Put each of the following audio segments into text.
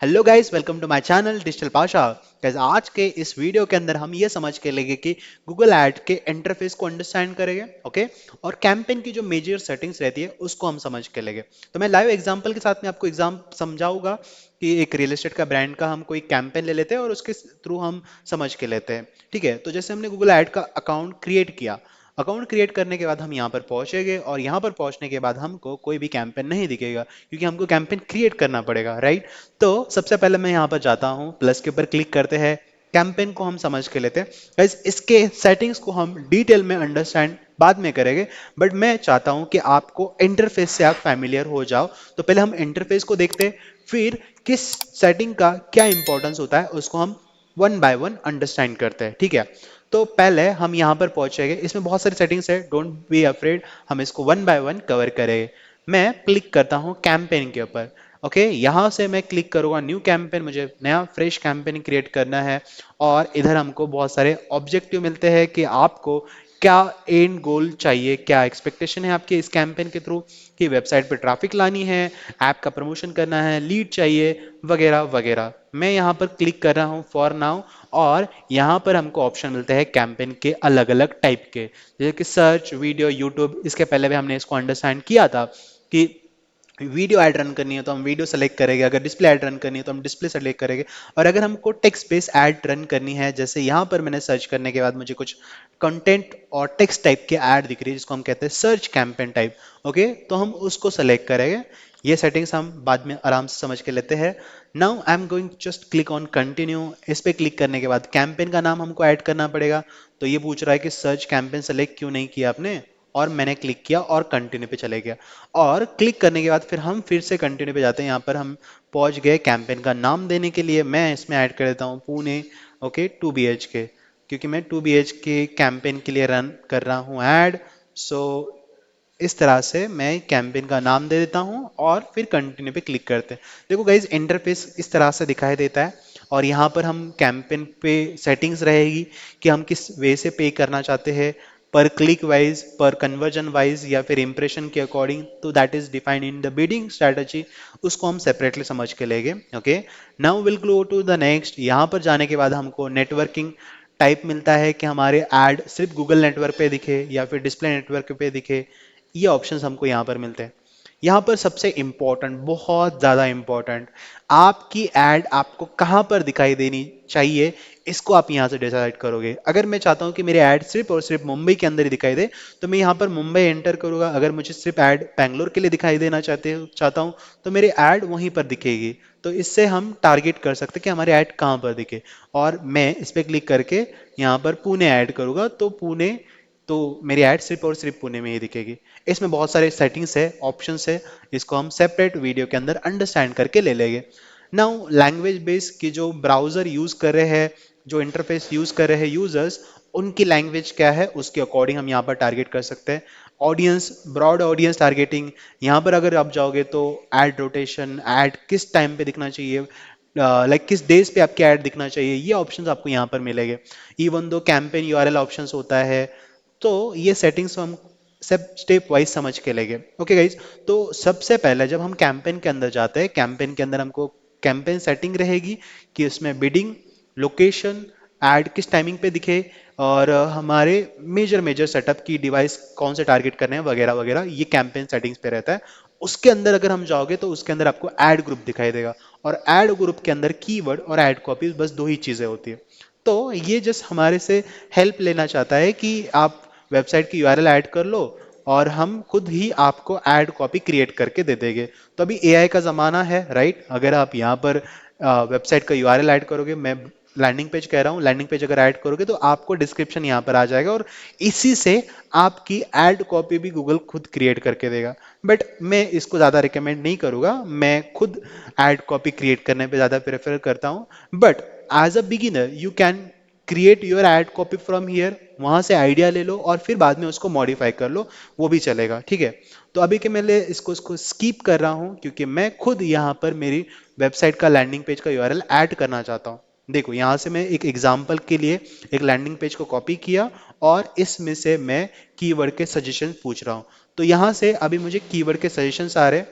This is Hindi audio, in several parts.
Hello guys, welcome to my channel digital Pasha. Guys, आज के इस वीडियो के अंदर हम ये समझ के लेंगे कि गूगल ऐड के इंटरफेस को अंडरस्टैंड करेंगे। ओके। और कैंपेन की जो मेजर सेटिंग्स रहती है उसको हम समझ के लेंगे। तो मैं लाइव एग्जांपल के साथ में आपको एग्जाम समझाऊंगा कि एक रियल एस्टेट का ब्रांड का हम कोई कैंपेन ले लेते हैं और उसके थ्रू हम समझ के लेते हैं। ठीक है, तो जैसे हमने गूगल ऐड का अकाउंट क्रिएट किया। अकाउंट क्रिएट करने के बाद हम यहाँ पर पहुंचेंगे और यहाँ पर पहुंचने के बाद हमको कोई भी कैंपेन नहीं दिखेगा, क्योंकि हमको कैंपेन क्रिएट करना पड़ेगा, राइट। तो सबसे पहले मैं यहाँ पर जाता हूँ, प्लस के ऊपर क्लिक करते हैं, कैंपेन को हम समझ के लेते हैं। गाइस, इसके सेटिंग्स को हम डिटेल में अंडरस्टैंड बाद में करेंगे, बट मैं चाहता हूँ कि आपको इंटरफेस से आप फैमिलियर हो जाओ। तो पहले हम इंटरफेस को देखते हैं, फिर किस सेटिंग का क्या इंपॉर्टेंस होता है उसको हम वन बाय वन अंडरस्टैंड करते हैं। ठीक है, तो पहले हम यहाँ पर पहुंचेंगे। इसमें बहुत सारी सेटिंग्स है, डोंट बी अफ्रेड, हम इसको वन बाय वन कवर करेंगे। मैं क्लिक करता हूँ कैंपेन के ऊपर। ओके, यहाँ से मैं क्लिक करूँगा न्यू कैंपेन, मुझे नया फ्रेश कैंपेन क्रिएट करना है। और इधर हमको बहुत सारे ऑब्जेक्टिव मिलते हैं कि आपको क्या एंड गोल चाहिए, क्या एक्सपेक्टेशन है आपके इस कैंपेन के थ्रू, कि वेबसाइट पर ट्रैफिक लानी है, ऐप का प्रमोशन करना है, लीड चाहिए, वगैरह वगैरह। मैं यहाँ पर क्लिक कर रहा हूँ फॉर नाउ। और यहाँ पर हमको ऑप्शन मिलते हैं कैंपेन के अलग अलग टाइप के, जैसे कि सर्च, वीडियो, यूट्यूब। इसके पहले भी हमने इसको अंडरस्टैंड किया था कि वीडियो ऐड रन करनी है तो हम वीडियो सेलेक्ट करेंगे, अगर डिस्प्ले ऐड रन करनी है तो हम डिस्प्ले सेलेक्ट करेंगे। और अगर हमको टेक्स्ट बेस्ड ऐड रन करनी है, जैसे यहाँ पर मैंने सर्च करने के बाद मुझे कुछ कंटेंट और टेक्स्ट टाइप के ऐड दिख रही है जिसको हम कहते हैं सर्च कैंपेन टाइप। ओके, तो हम उसको सेलेक्ट करेंगे। ये सेटिंग्स हम बाद में आराम से समझ के लेते हैं। Now I am going just click on continue. इस पे क्लिक करने के बाद कैंपेन का नाम हमको ऐड करना पड़ेगा। तो ये पूछ रहा है कि सर्च कैंपेन सेलेक्ट क्यों नहीं किया आपने, और मैंने क्लिक किया और कंटिन्यू पे चले गया। और क्लिक करने के बाद फिर हम फिर से कंटिन्यू पे जाते हैं। यहाँ पर हम पहुंच गए कैंपेन का नाम देने के लिए। मैं इसमें ऐड कर देता हूँ पुणे। ओके, 2 BHK, क्योंकि मैं 2 BHK कैंपेन के लिए रन कर रहा हूँ ऐड। सो इस तरह से मैं कैंपेन का नाम दे देता हूँ और फिर कंटिन्यू पे क्लिक करते हैं। देखो गाइज, इंटरफेस इस तरह से दिखाई देता है। और यहाँ पर हम कैंपेन पे सेटिंग्स रहेगी कि हम किस वे से पे करना चाहते हैं, पर क्लिक वाइज, पर कन्वर्जन वाइज, या फिर इंप्रेशन के अकॉर्डिंग। तो that is defined in the bidding strategy, उसको हम सेपरेटली समझ के लेंगे। Okay, now will go to the next. यहाँ पर जाने के बाद हमको नेटवर्किंग टाइप मिलता है कि हमारे ऐड सिर्फ गूगल नेटवर्क पे दिखे या फिर डिस्प्ले नेटवर्क पे दिखे। ये ऑप्शंस हमको यहाँ पर मिलते हैं। यहाँ पर सबसे इंपॉर्टेंट, बहुत ज़्यादा इंपॉर्टेंट, आपकी ऐड आपको कहाँ पर दिखाई देनी चाहिए, इसको आप यहाँ से डिसाइड करोगे। अगर मैं चाहता हूँ कि मेरी ऐड सिर्फ और सिर्फ मुंबई के अंदर ही दिखाई दे, तो मैं यहाँ पर मुंबई एंटर करूँगा। अगर मुझे सिर्फ ऐड बैंगलोर के लिए दिखाई देना चाहता हूँ, तो मेरी ऐड वहीं पर दिखेगी। तो इससे हम टारगेट कर सकते हैं कि हमारी ऐड कहाँ पर दिखे। और मैं इस पर क्लिक करके यहाँ पर पुणे ऐड करूँगा, तो पुणे, तो मेरी ऐड सिर्फ और सिर्फ पुणे में ही दिखेगी। इसमें बहुत सारे सेटिंग्स है, ऑप्शंस है, इसको हम सेपरेट वीडियो के अंदर अंडरस्टैंड करके ले लेंगे। नाउ लैंग्वेज बेस की जो ब्राउजर यूज कर रहे हैं, जो इंटरफेस यूज कर रहे हैं यूजर्स, उनकी लैंग्वेज क्या है उसके अकॉर्डिंग हम यहाँ पर टारगेट कर सकते हैं। ऑडियंस, ब्रॉड ऑडियंस टारगेटिंग, यहाँ पर अगर आप जाओगे तो एड रोटेशन, एड किस टाइम पे दिखना चाहिए, लाइक किस डेज पे आपके ऐड दिखना चाहिए, ये ऑप्शंस आपको यहाँ पर मिलेंगे। Even though campaign URL options होता है। तो ये सेटिंग्स हम सब स्टेप वाइज समझ के लेंगे। ओके गाइज, तो सबसे पहले जब हम कैंपेन के अंदर जाते हैं, कैंपेन के अंदर हमको कैंपेन सेटिंग रहेगी कि उसमें बिडिंग, लोकेशन, ऐड किस टाइमिंग पे दिखे, और हमारे मेजर मेजर सेटअप की डिवाइस कौन से टारगेट करने हैं, वगैरह वगैरह, ये कैंपेन सेटिंग्स पे रहता है। उसके अंदर अगर हम जाओगे तो उसके अंदर आपको ऐड ग्रुप दिखाई देगा। और ऐड ग्रुप के अंदर कीवर्ड और ऐड कॉपी, बस दो ही चीजें होती है। तो ये जस्ट हमारे से हेल्प लेना चाहता है कि आप वेबसाइट की यूआरएल ऐड कर लो और हम खुद ही आपको ऐड कॉपी क्रिएट करके दे देंगे। तो अभी एआई का ज़माना है, राइट। अगर आप यहाँ पर वेबसाइट का यूआरएल ऐड करोगे, मैं लैंडिंग पेज कह रहा हूँ, लैंडिंग पेज अगर ऐड करोगे तो आपको डिस्क्रिप्शन यहाँ पर आ जाएगा, और इसी से आपकी ऐड कॉपी भी गूगल खुद क्रिएट करके देगा। बट मैं इसको ज़्यादा रिकमेंड नहीं करूँगा, मैं खुद ऐड कॉपी क्रिएट करने पे ज़्यादा प्रेफर करता हूँ। But as a beginner you can create your ad copy from here, वहां से आइडिया ले लो और फिर बाद में उसको मॉडिफाई कर लो, वो भी चलेगा। ठीक है, तो अभी के मैं इसको स्कीप कर रहा हूं, क्योंकि मैं खुद यहाँ पर मेरी वेबसाइट का लैंडिंग पेज का यूआरएल ऐड करना चाहता हूँ। देखो, यहाँ से मैं एक एग्जांपल के लिए एक लैंडिंग पेज को कॉपी किया और इसमें से मैं कीवर्ड के सजेशन पूछ रहा हूँ। तो यहाँ से अभी मुझे कीवर्ड के सजेशंस आ रहे हैं।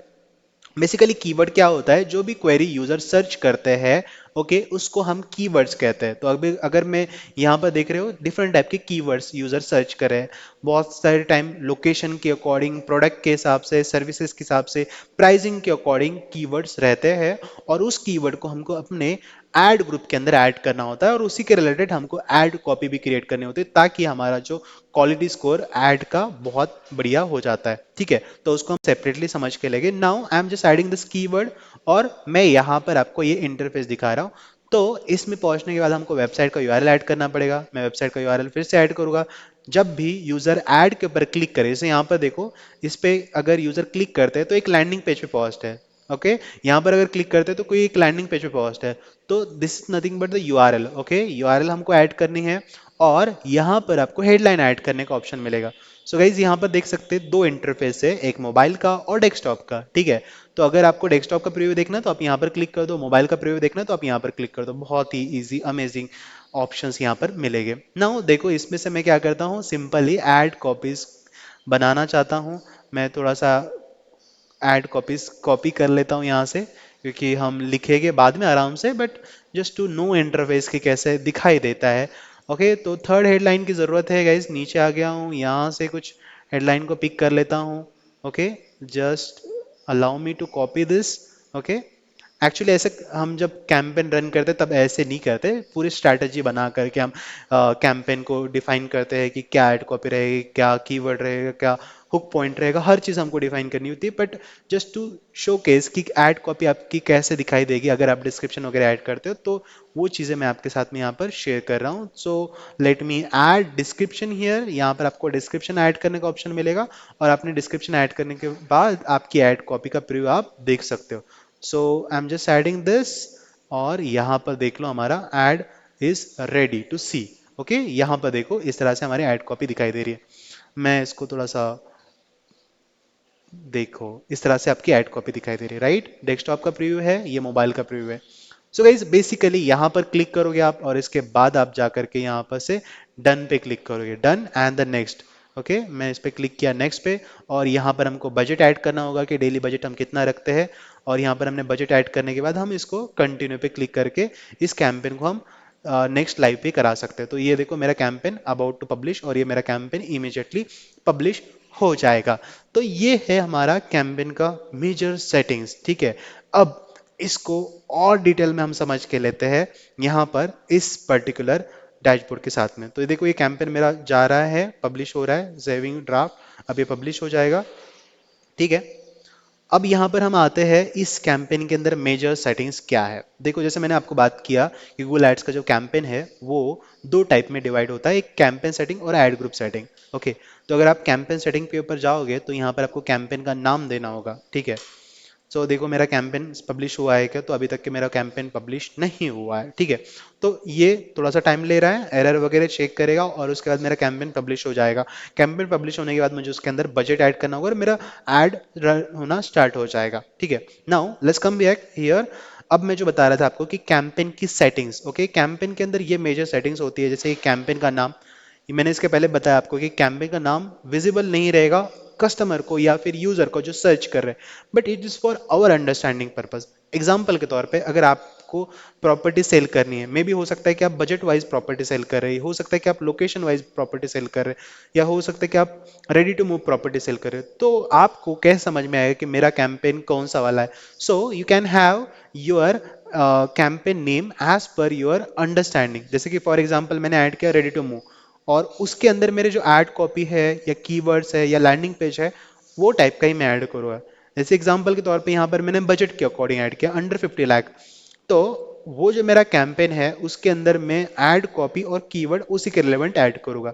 बेसिकली कीवर्ड क्या होता है, जो भी क्वेरी यूजर सर्च करते हैं, ओके, उसको हम कीवर्ड्स कहते हैं। तो अभी अगर मैं यहाँ पर देख रहे हो डिफरेंट टाइप के कीवर्ड्स यूजर सर्च कर रहे हैं, बहुत सारे टाइम लोकेशन के अकॉर्डिंग, प्रोडक्ट के हिसाब से, सर्विसेज के हिसाब से, प्राइसिंग के अकॉर्डिंग कीवर्ड्स रहते हैं, और उस कीवर्ड को हमको अपने एड ग्रुप के अंदर ऐड करना होता है, और उसी के रिलेटेड हमको ऐड कॉपी भी क्रिएट करनी होती है, ताकि हमारा जो क्वालिटी स्कोर ऐड का बहुत बढ़िया हो जाता है। ठीक है, तो उसको हम सेपरेटली समझ के लेंगे। Now I am just adding this keyword, और मैं यहाँ पर आपको ये इंटरफेस दिखा रहा हूँ। तो इसमें पहुंचने के बाद हमको वेबसाइट का यूआरएल ऐड करना पड़ेगा। मैं वेबसाइट का यूआरएल फिर से ऐड करूंगा। जब भी यूजर ऐड के ऊपर क्लिक करे, जैसे यहाँ पर देखो, इस पे अगर यूजर क्लिक करते हैं तो एक लैंडिंग पेज पे पहुंचते हैं। ओके, यहाँ पर अगर क्लिक करते हैं तो कोई एक लैंडिंग पेज पे पहुंचता है। तो this is nothing but the URL. Okay, URL हमको ऐड करनी है, और यहाँ पर आपको हेडलाइन ऐड करने का ऑप्शन मिलेगा। सो गाइज यहाँ पर देख सकते हैं दो इंटरफेस है, एक मोबाइल का और डेस्कटॉप का। ठीक है, तो अगर आपको डेस्कटॉप का प्रीव्यू देखना है तो आप यहाँ पर क्लिक कर दो, मोबाइल का प्रीव्यू देखना है तो आप यहाँ पर क्लिक कर दो। बहुत ही इजी अमेजिंग ऑप्शंस यहाँ पर मिलेंगे। नाउ देखो, इसमें से मैं क्या करता हूँ, सिंपली ऐड कॉपीज बनाना चाहता हूँ। मैं थोड़ा सा ऐड कॉपीज कॉपी कर लेता हूँ यहाँ से, क्योंकि हम लिखेंगे बाद में आराम से, but just to know interface की कैसे दिखाई देता है। ओके, तो थर्ड हेडलाइन की ज़रूरत है गाइज। नीचे आ गया हूँ, यहाँ से कुछ हेडलाइन को पिक कर लेता हूँ। Okay, just allow me to copy this. Okay, actually ऐसे हम जब कैंपेन रन करते हैं तब ऐसे नहीं करते, पूरी स्ट्रैटेजी बना करके हम कैंपेन को डिफाइन करते हैं कि क्या ऐड कॉपी रहेगी, क्या कीवर्ड रहेगा, क्या हुक पॉइंट रहेगा, हर चीज़ हमको डिफाइन करनी होती है। But just to showcase कि ऐड कॉपी आपकी कैसे दिखाई देगी अगर आप डिस्क्रिप्शन वगैरह ऐड करते हो, तो वो चीज़ें मैं आपके साथ में यहाँ पर शेयर कर रहा हूँ। So let me add description here. यहाँ पर आपको डिस्क्रिप्शन ऐड करने का ऑप्शन मिलेगा, और आपने डिस्क्रिप्शन ऐड करने के बाद आपकी ऐड कॉपी का प्रीव्यू आप देख सकते हो। So I am just adding this, और यहाँ पर देख लो हमारा ad is ready to see. Okay, यहाँ पर देखो इस तरह से हमारी एड कॉपी दिखाई दे रही है। मैं इसको थोड़ा सा देखो, इस तरह से आपकी एड कॉपी दिखाई दे रही है, राइट। डेस्कटॉप का प्रीव्यू है, ये मोबाइल का प्रीव्यू है। सो गाइज बेसिकली यहाँ पर क्लिक करोगे आप, और इसके बाद आप जा करके यहाँ पर से डन पे क्लिक करोगे, done and the next. Okay, मैं इस पे क्लिक किया नेक्स्ट पे, और यहाँ पर हमको बजट ऐड करना होगा कि डेली बजट हम कितना रखते हैं, और यहाँ पर हमने बजट ऐड करने के बाद हम इसको कंटिन्यू पे क्लिक करके इस कैंपेन को हम नेक्स्ट लाइव पे करा सकते हैं। तो ये देखो मेरा कैंपेन अबाउट टू पब्लिश, और ये मेरा कैंपेन इमीडिएटली पब्लिश हो जाएगा। तो ये है हमारा कैंपेन का मेजर सेटिंग्स। ठीक है, अब इसको और डिटेल में हम समझ के लेते हैं यहाँ पर इस पर्टिकुलर डैशबोर्ड के साथ में। तो ये देखो, ये कैंपेन मेरा जा रहा है, पब्लिश हो रहा है, सेविंग ड्राफ्ट, अब ये पब्लिश हो जाएगा। ठीक है, अब यहाँ पर हम आते हैं इस कैंपेन के अंदर मेजर सेटिंग्स क्या है। देखो, जैसे मैंने आपको बात किया कि गूगल एड्स का जो कैंपेन है वो दो टाइप में डिवाइड होता है, एक कैंपेन सेटिंग और ऐड ग्रुप सेटिंग। ओके, तो अगर आप कैंपेन सेटिंग के ऊपर जाओगे तो यहाँ पर आपको कैंपेन का नाम देना होगा। ठीक है, सो देखो मेरा कैंपेन पब्लिश हुआ है क्या, तो अभी तक के मेरा कैंपेन पब्लिश नहीं हुआ है। ठीक है, तो ये थोड़ा सा टाइम ले रहा है, एरर वगैरह चेक करेगा, और उसके बाद मेरा कैंपेन पब्लिश हो जाएगा। कैंपेन पब्लिश होने के बाद मुझे उसके अंदर बजट ऐड करना होगा, और मेरा ऐड होना स्टार्ट हो जाएगा। ठीक है, now let's come back here. अब मैं जो बता रहा था आपको कि कैंपेन की सेटिंग्स, ओके, कैंपेन के अंदर ये मेजर सेटिंग्स होती है, जैसे कैंपेन का नाम। ये मैंने इसके पहले बताया आपको कि कैंपेन का नाम विजिबल नहीं रहेगा कस्टमर को या फिर यूजर को जो सर्च कर रहे हैं, but it is for our understanding purpose. Example के तौर पे अगर आपको प्रॉपर्टी सेल करनी है, मे बी हो सकता है कि आप बजट वाइज प्रॉपर्टी सेल कर रहे हैं, हो सकता है कि आप लोकेशन वाइज प्रॉपर्टी सेल कर रहे हैं, या हो सकता है कि आप ready to move property sale कर रहे हो, तो आपको कैसे समझ में आएगा कि मेरा कैंपेन कौन सा वाला है। So you can have your campaign name as per your understanding. जैसे कि फॉर एग्जाम्पल मैंने ऐड किया रेडी टू मूव, और उसके अंदर मेरे जो ऐड कॉपी है या कीवर्ड्स है या लैंडिंग पेज है वो टाइप का ही मैं ऐड करूँगा। जैसे एग्जांपल के तौर पे यहाँ पर मैंने बजट के अकॉर्डिंग ऐड किया अंडर 50 लाख, तो वो जो मेरा कैंपेन है उसके अंदर मैं ऐड कॉपी और कीवर्ड उसी के रिलेवेंट ऐड करूँगा।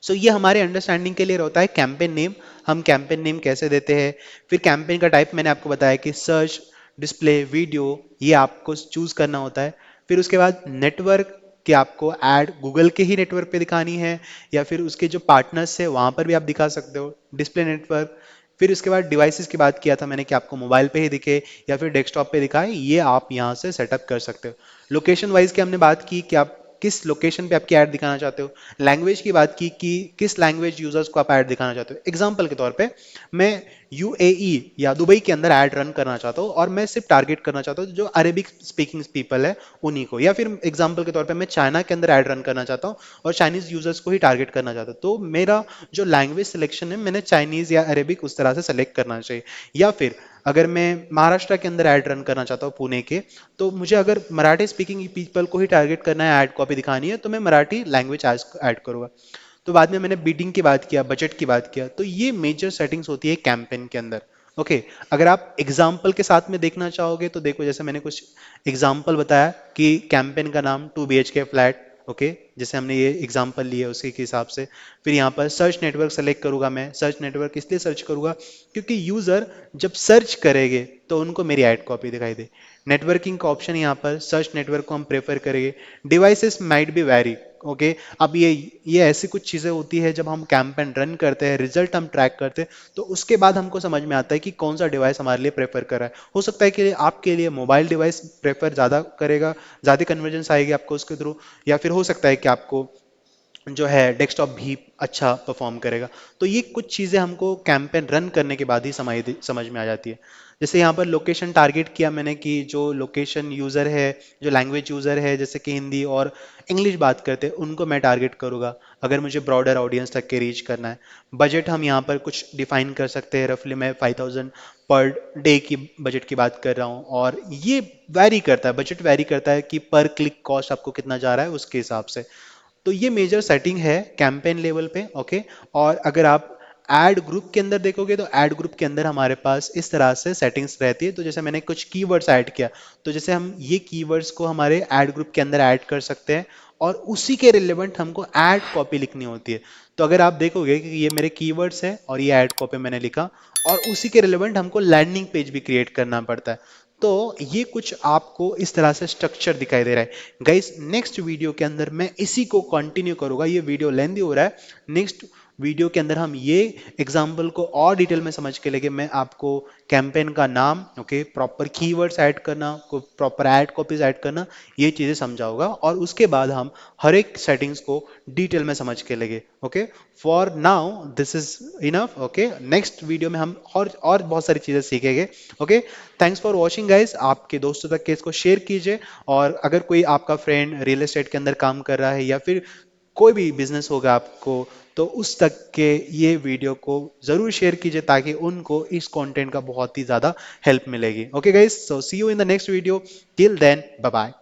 सो ये हमारे अंडरस्टैंडिंग के लिए होता है कैंपेन नेम। हम कैंपेन नेम कैसे देते हैं, फिर कैंपेन का टाइप मैंने आपको बताया कि सर्च, डिस्प्ले, वीडियो, ये आपको चूज करना होता है। फिर उसके बाद नेटवर्क, कि आपको ऐड गूगल के ही नेटवर्क पे दिखानी है, या फिर उसके जो पार्टनर्स है वहां पर भी आप दिखा सकते हो, डिस्प्ले नेटवर्क। फिर उसके बाद डिवाइसेस की बात किया था मैंने कि आपको मोबाइल पे ही दिखे या फिर डेस्कटॉप पे दिखाए, ये आप यहाँ से सेटअप कर सकते हो। लोकेशन वाइज की हमने बात की कि आप किस लोकेशन पे आपकी ऐड दिखाना चाहते हो। लैंग्वेज की बात की कि किस लैंग्वेज यूजर्स को आप ऐड दिखाना चाहते हो। एग्जांपल के तौर पे मैं यूएई या दुबई के अंदर ऐड रन करना चाहता हूँ और मैं सिर्फ टारगेट करना चाहता हूँ जो अरेबिक स्पीकिंग पीपल है उन्हीं को, या फिर एग्जांपल के तौर पे मैं चाइना के अंदर ऐड रन करना चाहता हूँ और चाइनीज यूजर्स को ही टारगेट करना चाहता हूँ, तो मेरा जो लैंग्वेज सिलेक्शन है मैंने चाइनीज या अरेबिक उस तरह से सेलेक्ट करना चाहिए। या फिर अगर मैं महाराष्ट्र के अंदर ऐड रन करना चाहता हूँ पुणे के, तो मुझे अगर मराठी स्पीकिंग पीपल को ही टारगेट करना है, ऐड कॉपी दिखानी है, तो मैं मराठी लैंग्वेज ऐड करूंगा। तो बाद में मैंने बीटिंग की बात किया, बजट की बात किया, तो ये मेजर सेटिंग्स होती है कैंपेन के अंदर। ओके, अगर आप एग्जाम्पल के साथ में देखना चाहोगे तो देखो, जैसे मैंने कुछ एग्जाम्पल बताया कि कैंपेन का नाम 2 BHK फ्लैट। ओके, जैसे हमने ये एग्जाम्पल लिए उसी के हिसाब से। फिर यहाँ पर सर्च नेटवर्क सेलेक्ट करूंगा। मैं सर्च नेटवर्क इसलिए सर्च करूंगा क्योंकि यूजर जब सर्च करेंगे तो उनको मेरी ऐड कॉपी दिखाई दे। नेटवर्किंग का ऑप्शन यहाँ पर सर्च नेटवर्क को हम प्रेफर करेंगे। Devices might be vary. Okay, अब ये ऐसी कुछ चीजें होती है जब हम कैंपेन रन करते हैं, रिजल्ट हम ट्रैक करते हैं, तो उसके बाद हमको समझ में आता है कि कौन सा डिवाइस हमारे लिए प्रेफर कर रहा है। हो सकता है कि आपके लिए मोबाइल डिवाइस प्रेफर ज्यादा करेगा, ज्यादा कन्वर्जेंस आएगी आपको उसके थ्रू, या फिर हो सकता है कि आपको जो है डेस्कटॉप भी अच्छा परफॉर्म करेगा। तो ये कुछ चीज़ें हमको कैंपेन रन करने के बाद ही समझ में आ जाती है। जैसे यहाँ पर लोकेशन टारगेट किया मैंने कि जो लोकेशन यूज़र है, जो लैंग्वेज यूज़र है, जैसे कि हिंदी और इंग्लिश बात करते हैं, उनको मैं टारगेट करूँगा अगर मुझे ब्रॉडर ऑडियंस तक के रीच करना है। बजट हम यहाँ पर कुछ डिफाइन कर सकते हैं, रफली मैं 5000 पर डे की बजट की बात कर रहा हूँ। और ये वैरी करता है, बजट वैरी करता है कि पर क्लिक कॉस्ट आपको कितना जा रहा है उसके हिसाब से। तो ये मेजर सेटिंग है कैंपेन लेवल पे। ओके, और अगर आप एड ग्रुप के अंदर देखोगे तो एड ग्रुप के अंदर हमारे पास इस तरह से सेटिंग्स रहती है। तो जैसे मैंने कुछ कीवर्ड्स ऐड किया, तो जैसे हम ये कीवर्ड्स को हमारे एड ग्रुप के अंदर ऐड कर सकते हैं और उसी के रिलेवेंट हमको ऐड कॉपी लिखनी होती है। तो अगर आप देखोगे कि ये मेरे कीवर्ड्स है और ये ऐड कॉपी मैंने लिखा, और उसी के रिलेवेंट हमको लैंडिंग पेज भी क्रिएट करना पड़ता है। तो ये कुछ आपको इस तरह से स्ट्रक्चर दिखाई दे रहा है। गाइस, नेक्स्ट वीडियो के अंदर मैं इसी को कंटिन्यू करूंगा, ये वीडियो लेंदी हो रहा है। नेक्स्ट वीडियो के अंदर हम ये एग्जाम्पल को और डिटेल में समझ के लेके मैं आपको कैंपेन का नाम, ओके, प्रॉपर कीवर्ड्स ऐड करना, प्रॉपर ऐड कॉपीज ऐड करना, ये चीजें समझाऊंगा। और उसके बाद हम हर एक सेटिंग्स को डिटेल में समझ के लेंगे। Okay, for now this is enough. Okay, next video में हम और बहुत सारी चीजें सीखेंगे। Okay, thanks for watching guys. आपके दोस्तों तक के इसको शेयर कीजिए, और अगर कोई आपका फ्रेंड रियल एस्टेट के अंदर काम कर रहा है या फिर कोई भी बिजनेस होगा आपको, तो उस तक के ये वीडियो को जरूर शेयर कीजिए ताकि उनको इस कंटेंट का बहुत ही ज्यादा हेल्प मिलेगी। Okay guys, so see you in the next video. Till then, bye bye.